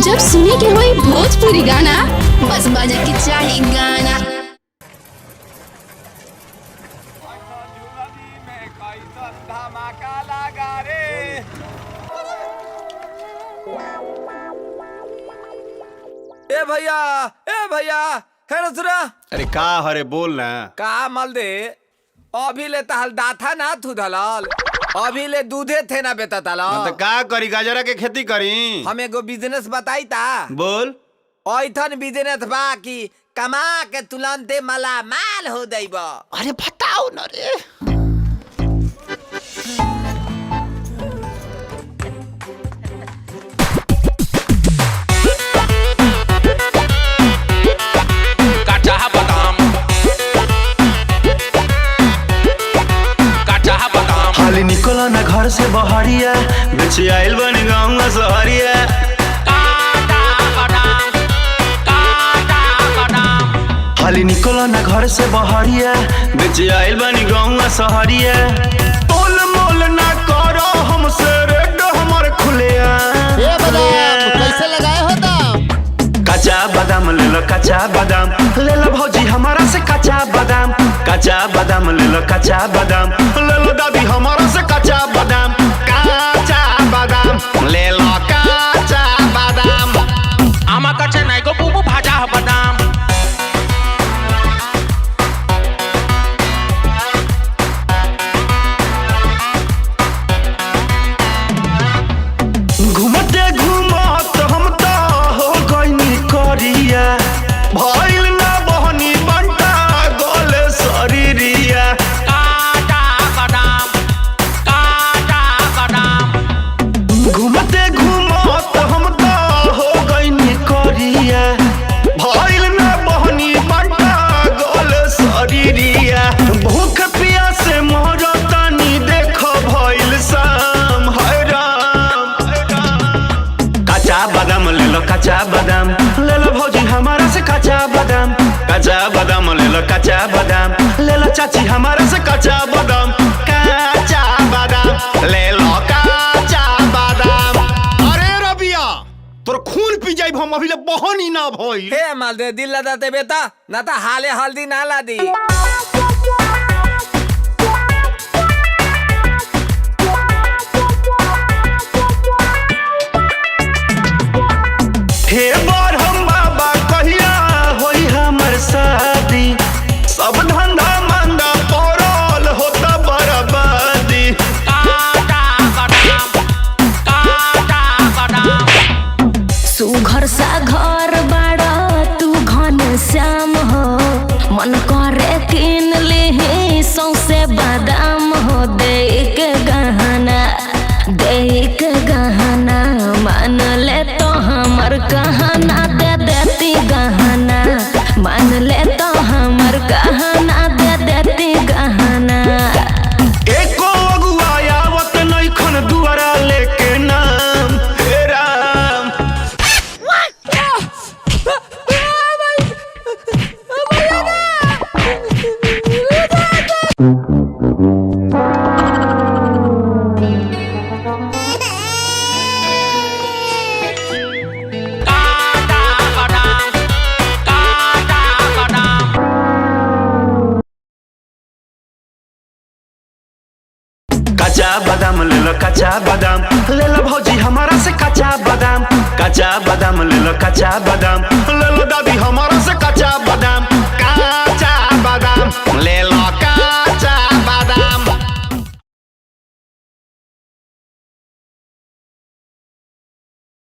जब सुने के होई भोजपुरी गाना बस बजे के चाही गाना। ए भैया है नसुरा। अरे का हरे बोल ना का मल दे अभी ले तहल दाथा ना थू दलाल अभी ले दूधे थे ना बेता दलाल। तो का करी गाजरा के खेती करी। हम एगो बिजनेस बताई ता बोल। ऐथन बिजनेस बा कि कमा के तुलंते मला माल हो देब। अरे बताओ ना रे। हाली निकला ना घर से बहरिया बेच आइल बन गाँव सहरिया। हाली निकला ना घर से बहरिया बेच आइल बन गाँव सहरिया। तोल मोल ना करो हमसे रेड हमारे खुलिया। कैसे लगाए हो दाम? कच्चा बादाम ले लो कच्चा बादाम ले लो भौजी हमारा से कच्चा बादाम। कच्चा बादाम ले लो कच्चा बादाम ले लो दादी हमारा से कच्चा बादाम। कच्चा बादाम ले लो कच्चा बादाम। आमा कच्चा नहीं गो बुबू भाजा बादाम। घूमते घूमत हम तो हो गइनी करिया भइल ना बहनी बंटा गोले शरीरिया। घूमते घूमत हम तो हो गइनी करिया भइल ना बहनी बंटा गोले शरीरिया। भूख प्यास से मरतानी देखो भइल शाम है राम। कच्चा बादाम ले लो कच्चा बादाम ले लो भौजी हमारा से कच्चा बादाम। कच्चा बादाम ले लो कच्चा बादाम ले लो चाची हमारा से कच्चा बादाम। कच्चा बादाम ले लो कच्चा बादाम। अरे रबिया तोर खून पी जाई हम अभी ले बहनी ना भइल। हे माल दे दिल लदा दे बेटा ना ता हाले हल्दी ना ला दी। हे बार हम बाबा कहिया होई हमर शादी। सब धंधा मंदा पड़ल होता बर्बादी। सुघर सा घर बाड़ा तू घन श्याम हो मन करे किन ले सौसे बादाम हो। देख गहना मान ले तो हमर कहना दे देती गहना। मान ले तो हमर कहना दे देती गहना। एको अगुआ आवत नइखन दुआरा लेके नाम हे राम। कच्चा बादाम ले लो कच्चा बादाम ले लो भौजी हमारा से कच्चा बादाम। कच्चा बादाम ले लो कच्चा बादाम ले लो दादी हमारा